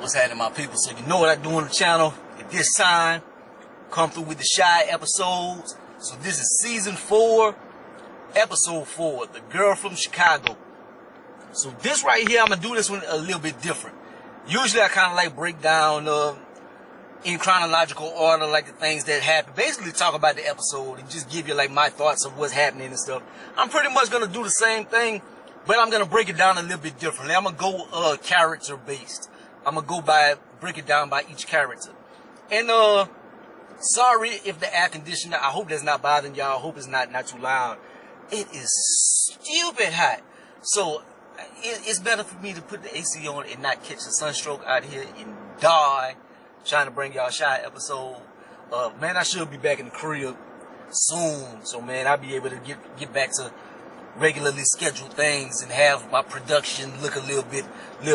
What's happening, my people? So you know what I do on the channel at this time. Come through with the shy episodes. So this is season 4, episode 4, The Girl from Chicago. So this right here, I'm gonna do this one a little bit different. Usually I kind of like break down in chronological order, like the things that happen. Basically talk about the episode and just give you like my thoughts of what's happening and stuff. I'm pretty much gonna do the same thing, but I'm gonna break it down a little bit differently. I'm gonna go character based. I'm gonna break it down by each character. And sorry if the air conditioner, I hope that's not bothering y'all. I hope it's not too loud. It is stupid hot. So it's better for me to put the AC on and not catch the sunstroke out here and die trying to bring y'all a shy episode. Man, I should be back in the crib soon. So man, I'll be able to get back to regularly scheduled things and have my production look a little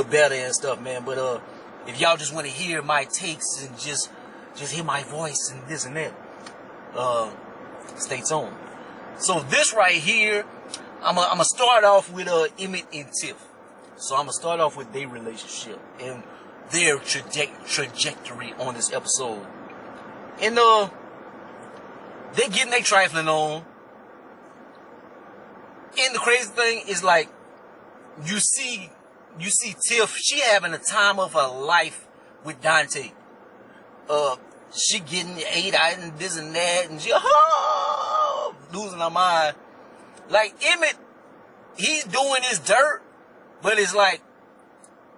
better and stuff, man. But if y'all just want to hear my takes and just hear my voice and this and that, stay tuned. So this right here, I'm gonna start off with Emmett and Tiff. So I'm gonna start off with their relationship and their trajectory on this episode. And they getting their trifling on. And the crazy thing is, like, you see Tiff, she having the time of her life with Dante. She getting ate out and this and that, and she losing her mind. Like, Emmett, he's doing his dirt, but it's like,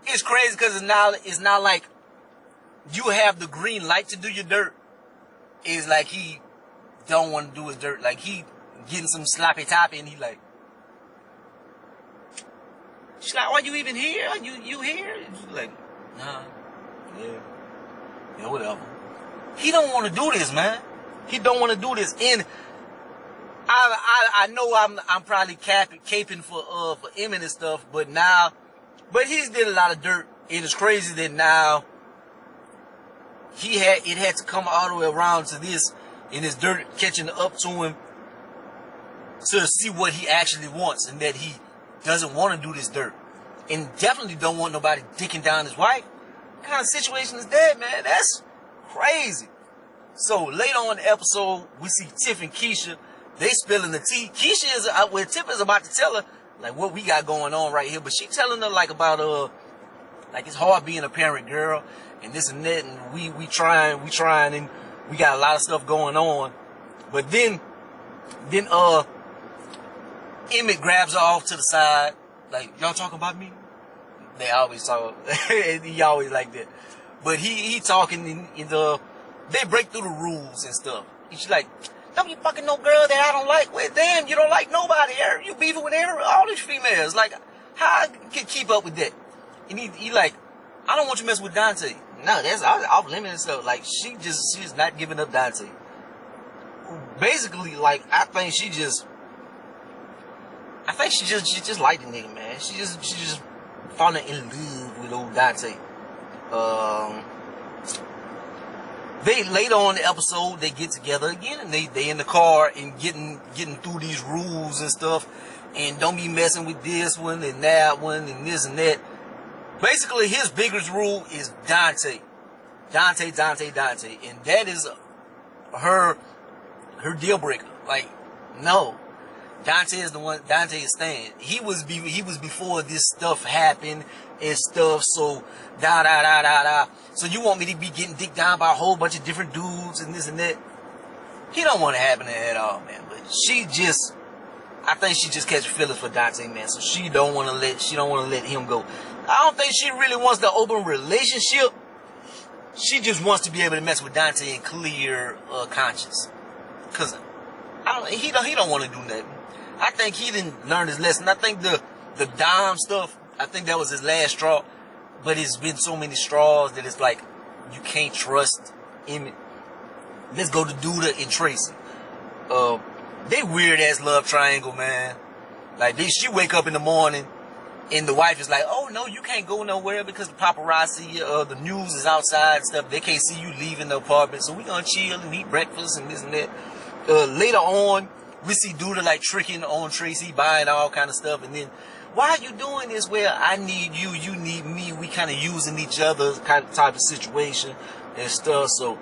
it's crazy because it's not like you have the green light to do your dirt. It's like he don't want to do his dirt. Like, he getting some sloppy toppy and he like, she's like, "Are you even here? You here?" She's like, "Nah, yeah, whatever." He don't want to do this, man. He don't want to do this. And I know I'm probably caping for Emmett and stuff, but he's did a lot of dirt. And it's crazy that now it had to come all the way around to this, and his dirt catching up to him to see what he actually wants, and that he doesn't want to do this dirt, and definitely don't want nobody dicking down his wife. What kind of situation is that, man? That's crazy. So later on in the episode, we see Tiff and Keisha. They spilling the tea. Keisha is where Tiff is about to tell her like what we got going on right here, but she telling her like about like it's hard being a parent, girl, and this and that, and we trying, and we got a lot of stuff going on. But then Emmett grabs her off to the side, like, "Y'all talking about me?" They always talk. He always like that. But he talking, and they break through the rules and stuff. And she's like, "Don't you fucking no girl that I don't like." Well, damn, you don't like nobody. You beefing with all these females. Like, how I can keep up with that? And he like, "I don't want you messing with Dante." No, that's off limits and stuff. Like, she's not giving up Dante. Basically, like, I think she just liked the nigga, man. She just falling in love with old Dante. They later on in the episode, they get together again, and they in the car and getting through these rules and stuff, and don't be messing with this one and that one and this and that. Basically, his biggest rule is Dante, and that is her deal breaker. Like, no. Dante is the one. Dante is staying. He was before this stuff happened and stuff. So da. So you want me to be getting dicked down by a whole bunch of different dudes and this and that? He don't want it happening at all, man. But I think she just catch feelings for Dante, man. So she don't want to let him go. I don't think she really wants the open relationship. She just wants to be able to mess with Dante in clear conscience. Cause he don't want to do nothing. I think he didn't learn his lesson. I think the Dom stuff, I think that was his last straw. But it's been so many straws that it's like, you can't trust him. Let's go to Duda and Tracy. They weird ass love triangle, man. Like, she wake up in the morning and the wife is like, "Oh no, you can't go nowhere because the paparazzi, the news is outside and stuff. They can't see you leaving the apartment. So we gonna chill and eat breakfast and this and that." Later on, we see Duda like tricking on Tracy, buying all kind of stuff, and then why are you doing this where I need you, you need me, we kind of using each other kind of type of situation and stuff. So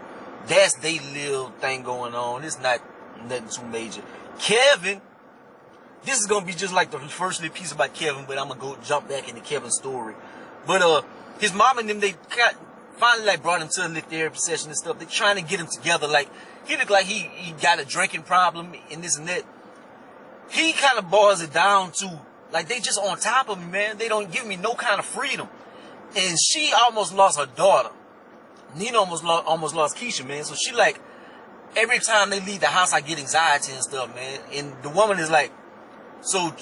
that's they little thing going on. It's not nothing too major. Kevin, this is gonna be just like the first little piece about Kevin, but I'm gonna go jump back into Kevin's story. But his mom and them, they finally like brought him to a little therapy session and stuff. They trying to get him together. Like he looked like he got a drinking problem and this and that. He kind of boils it down to like they just on top of me, man. They don't give me no kind of freedom. And she almost lost her daughter. Nina almost lost Keisha, man. So she like every time they leave the house, I get anxiety and stuff, man. And the woman is like, so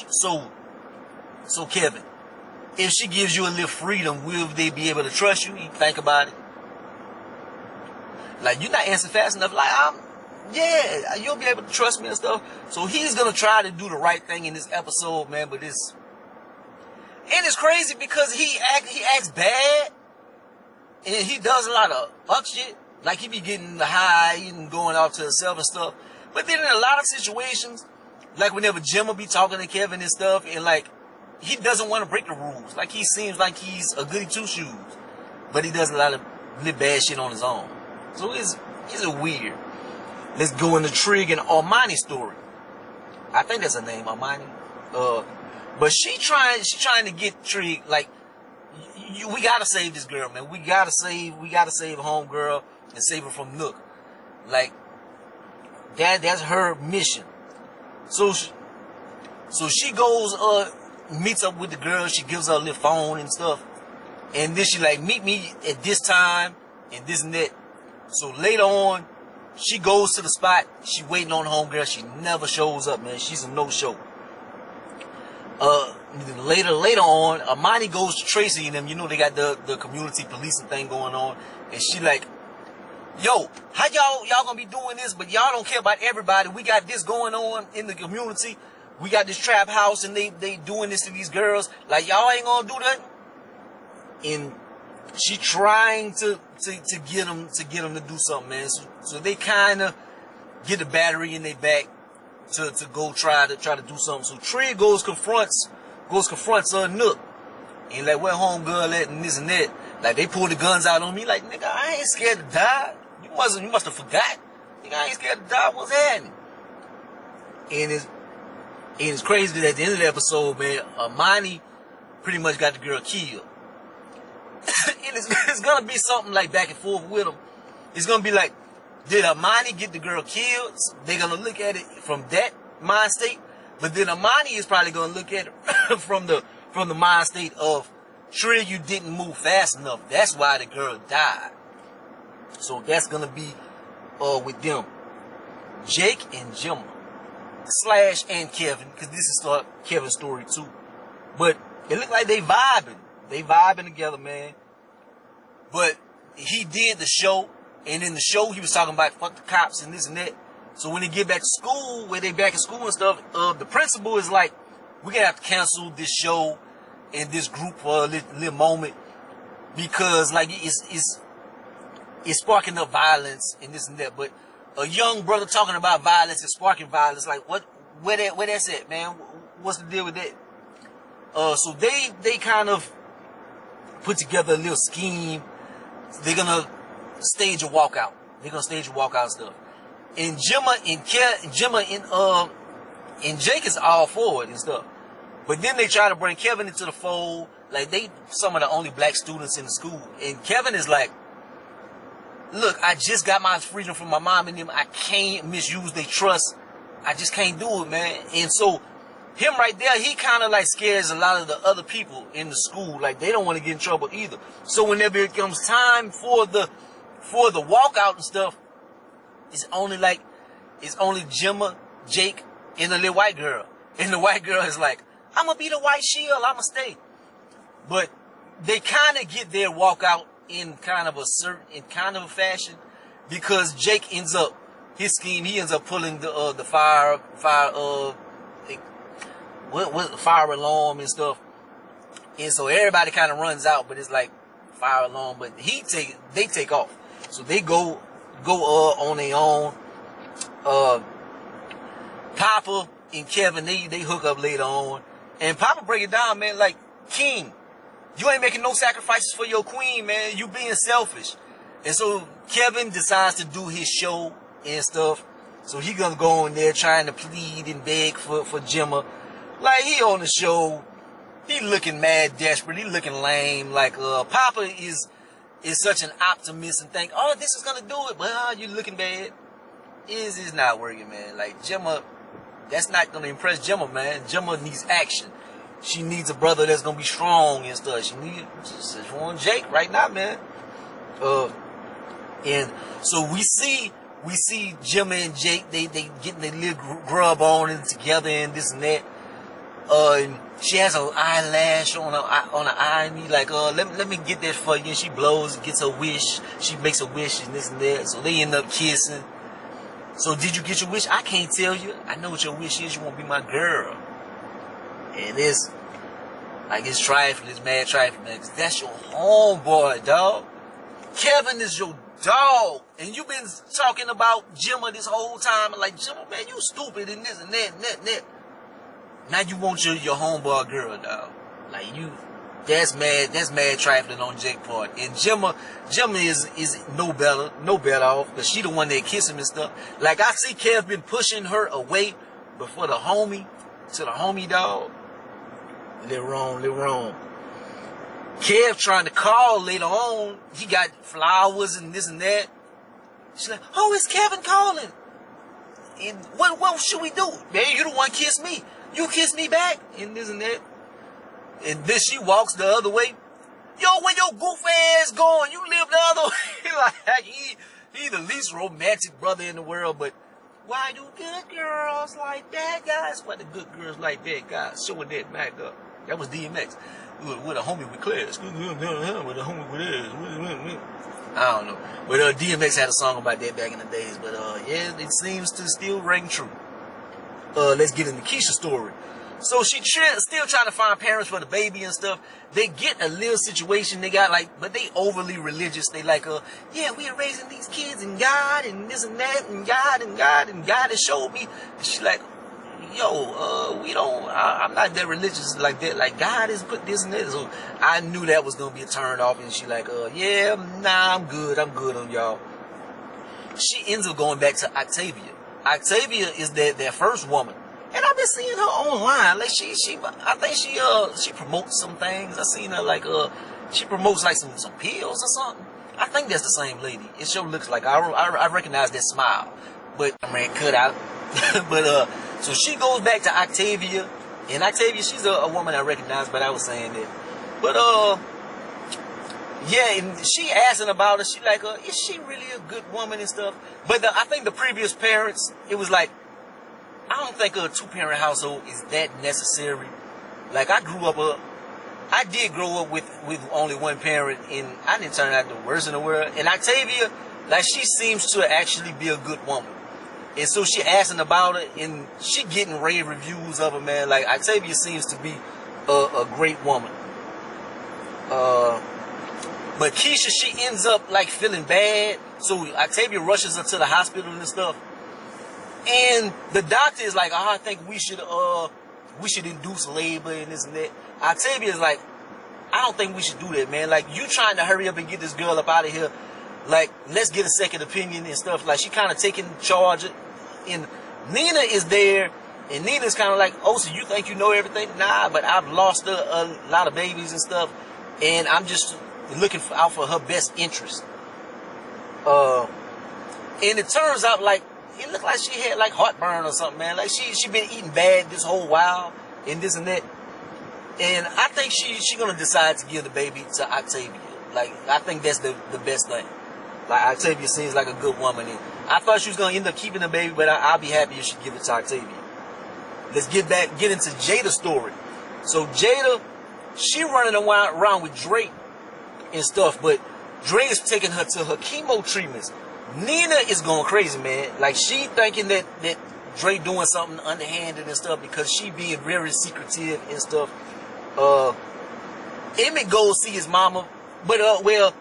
Kevin, if she gives you a little freedom, will they be able to trust you? You think about it. Like, you're not answering fast enough. Like, yeah, you'll be able to trust me and stuff. So he's going to try to do the right thing in this episode, man. But and it's crazy because he acts bad. And he does a lot of up shit. Like, he be getting high and going off to himself and stuff. But then in a lot of situations, like whenever Jemma be talking to Kevin and stuff, and like, he doesn't want to break the rules. Like, he seems like he's a goody two-shoes. But he does a lot of little bad shit on his own. So it's weird. Let's go into Trig and Imani story. I think that's her name, Imani. But she trying to get Trig, like, we gotta save this girl, man. We gotta save homegirl and save her from Nook. Like, that's her mission. So she goes, meets up with the girl. She gives her a little phone and stuff. And then she like, meet me at this time and this and that. So later on, she goes to the spot. She waiting on homegirl. She never shows up, man. She's a no-show. Later on, Imani goes to Tracy and them. You know, they got the community policing thing going on. And she like, yo, how y'all gonna be doing this, but y'all don't care about everybody? We got this going on in the community. We got this trap house and they doing this to these girls. Like, y'all ain't gonna do that? And she trying to get them to do something, man. So they kind of get the battery in their back to go try to do something. So Trig confronts Nook. And like, where homegirl at and this and that. Like, they pull the guns out on me. Like, nigga, I ain't scared to die. You must have forgot. Nigga, I ain't scared to die. What's happening? And it's crazy that at the end of the episode, man, Imani pretty much got the girl killed. And it's gonna be something like back and forth with them. It's gonna be like, did Imani get the girl killed? So they're gonna look at it from that mind state. But then Imani is probably gonna look at it from the mind state of, Trig, you didn't move fast enough. That's why the girl died. So that's gonna be with them, Jake and Jemma / and Kevin, because this is Kevin's story too. But it looked like they vibing together, man. But he did the show, and in the show he was talking about fuck the cops and this and that. So when they get back to school, when they back in school and stuff, the principal is like, we're gonna have to cancel this show and this group for a little moment, because like it's sparking up violence and this and that. But a young brother talking about violence and sparking violence, like where that's at, man? What's the deal with that? So they kind of put together a little scheme. They're gonna stage a walkout. Stuff. And Jemma and Jake is all for it and stuff. But then they try to bring Kevin into the fold. Like, they some of the only black students in the school. And Kevin is like, look, I just got my freedom from my mom and them. I can't misuse their trust. I just can't do it, man. And so him right there, he kind of like scares a lot of the other people in the school. Like, they don't want to get in trouble either. So whenever it comes time for the walkout and stuff, it's only Jemma, Jake, and the little white girl. And the white girl is like, I'm gonna be the white shield, I'ma stay. But they kind of get their walkout in kind of a fashion, because Jake ends up, his scheme, he ends up pulling the fire alarm and stuff. And so everybody kind of runs out, but it's like fire alarm, but they take off. So they go on their own. Papa and Kevin, they hook up later on. And Papa break it down, man, like, King, you ain't making no sacrifices for your queen, man. You being selfish. And so Kevin decides to do his show and stuff. So he gonna go in there trying to plead and beg for Jemma. Like, he on the show, he looking mad desperate, he looking lame. Like, Papa is such an optimist and think, oh, this is gonna do it, but you looking bad. Is not working, man. Like, Jemma, that's not gonna impress Jemma, man. Jemma needs action. She needs a brother that's gonna be strong and stuff. She wants Jake right now, man. And so we see Jemma and Jake, they getting their little grub on and together and this and that. And she has an eyelash on her eye, and he like, let me get that for you. And she blows, gets her wish. She makes a wish and this and that. So they end up kissing. So did you get your wish? I can't tell you. I know what your wish is. You want to be my girl. And it's like, it's trifling, it's mad trifling, man. 'Cause that's your homeboy, dog. Kevin is your dog. And you've been talking about Jemma this whole time. And like, Jemma, man, you stupid and this and that and that and that. Now you want your homeboy girl, dog. Like, that's mad trifling on Jake's part. And Jemma is no better off, because she the one that kiss him and stuff. Like, I see Kev been pushing her away before the homie, dog. They're wrong. Kev trying to call later on. He got flowers and this and that. She's like, oh, it's Kevin calling. And what should we do? Man, you the one kiss me. You kiss me back. And this and that. And then she walks the other way. Yo, where your goof ass going? You live the other way. Like, he the least romantic brother in the world, but why do good girls like that, guys? Why the good girls like that, guys? Showing that back up. That was DMX. With a homie with Claire's. With a homie with his. I don't know. But DMX had a song about that back in the days. But yeah, it seems to still ring true. Let's get into Keisha's story. So she still trying to find parents for the baby and stuff. They get a little situation. They got like, but they overly religious. They like, yeah, we are raising these kids in God and this and that and God has showed me. And she like, yo, we don't, I'm not that religious like that. Like, God has put this and that. So I knew that was going to be a turn off. And she like, yeah, nah, I'm good on y'all. She ends up going back to Octavia. Octavia is their first woman. And I've been seeing her online. Like, I think she promotes some things. I seen her like, she promotes like some pills or something. I think that's the same lady. It sure looks like, I recognize that smile. But, I mean, cut out. But, so she goes back to Octavia. And Octavia, she's a woman I recognize, but I was saying that. But, yeah, and she asking about her. She like, is she really a good woman and stuff? But I think the previous parents, it was like, I don't think a two-parent household is that necessary. Like, I did grow up with only one parent, and I didn't turn out the worst in the world. And Octavia, like, she seems to actually be a good woman. And so she asking about it, and she getting rave reviews of her, man. Like, Octavia seems to be a great woman. But Keisha, she ends up, like, feeling bad. So Octavia rushes her to the hospital and stuff. And the doctor is like, I think we should induce labor and this and that. Octavia is like, I don't think we should do that, man. Like, you trying to hurry up and get this girl up out of here. Like, let's get a second opinion and stuff. Like, she kind of taking charge. And Nina is there. And Nina's kind of like, oh, so you think you know everything? Nah, but I've lost a lot of babies and stuff. And I'm just looking out for her best interest. And it turns out, like, it looked like she had, like, heartburn or something, man. Like, she been eating bad this whole while and this and that. And I think she gonna decide to give the baby to Octavia. Like, I think that's the best thing. Like, Octavia seems like a good woman. And I thought she was gonna end up keeping the baby, but I'll be happy if she give it to Octavia. Let's get into Jada's story. So Jada, she running around with Drake and stuff, but Drake is taking her to her chemo treatments. Nina is going crazy, man. Like, she thinking that Drake doing something underhanded and stuff because she being very secretive and stuff. Emmett goes see his mama, but well,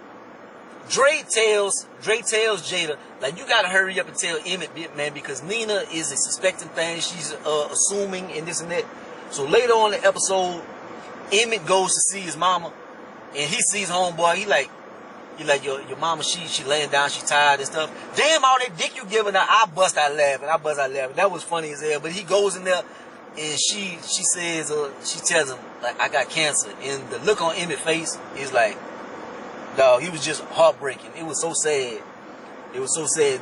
Drake tells Jada, like, you gotta hurry up and tell Emmett, man, because Nina is suspecting things. She's assuming and this and that. So later on in the episode, Emmett goes to see his mama, and he sees homeboy. He like your mama. She laying down. She tired and stuff. Damn, all that dick you giving her. I bust out laughing. That was funny as hell. But he goes in there, and she says she tells him like, I got cancer, and the look on Emmett's face is like, dog, he was just heartbreaking. It was so sad.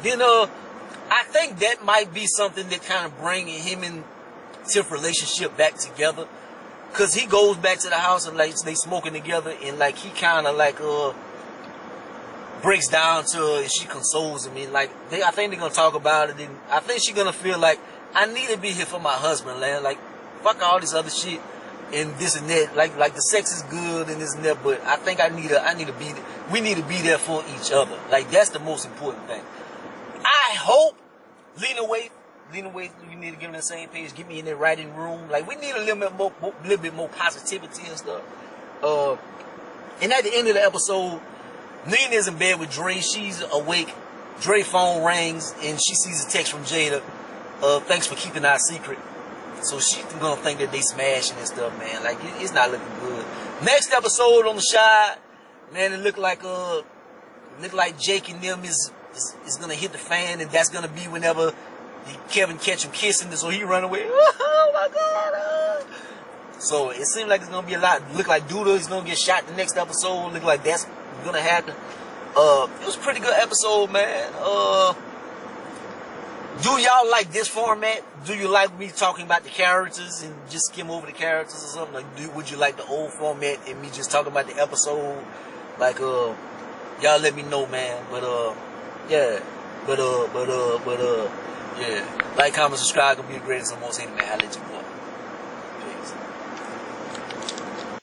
Then I think that might be something that kind of bringing him and Tiff relationship back together, cause he goes back to the house and like they smoking together, and like he kind of like breaks down to her and she consoles him, and like I think they're gonna talk about it, and I think she's gonna feel like, I need to be here for my husband, man. Like fuck all this other shit and this and that. Like the sex is good and this and that, but I think we need to be there for each other. Like that's the most important thing. I hope Lena Waithe, you need to get on the same page. Get me in that writing room. Like we need a little bit more positivity and stuff. And at the end of the episode, Lena's in bed with Dre. She's awake. Dre's phone rings and she sees a text from Jada. Thanks for keeping our secret. So she's gonna think that they smashing and stuff, man. Like it's not looking good. Next episode on the Shy, man, it look like Jake and them is gonna hit the fan, and that's gonna be whenever Kevin catch him kissing, so he run away. Oh my God! So it seems like it's gonna be a lot. Look like Duda is gonna get shot the next episode. Look like that's gonna happen. It was a pretty good episode, man. Do y'all like this format? Do you like me talking about the characters and just skim over the characters or something? Like, would you like the old format and me just talking about the episode? Like, y'all let me know, man. But yeah. Yeah. Like, comment, subscribe. Gonna be the greatest. I'm most hated, man. I let you go.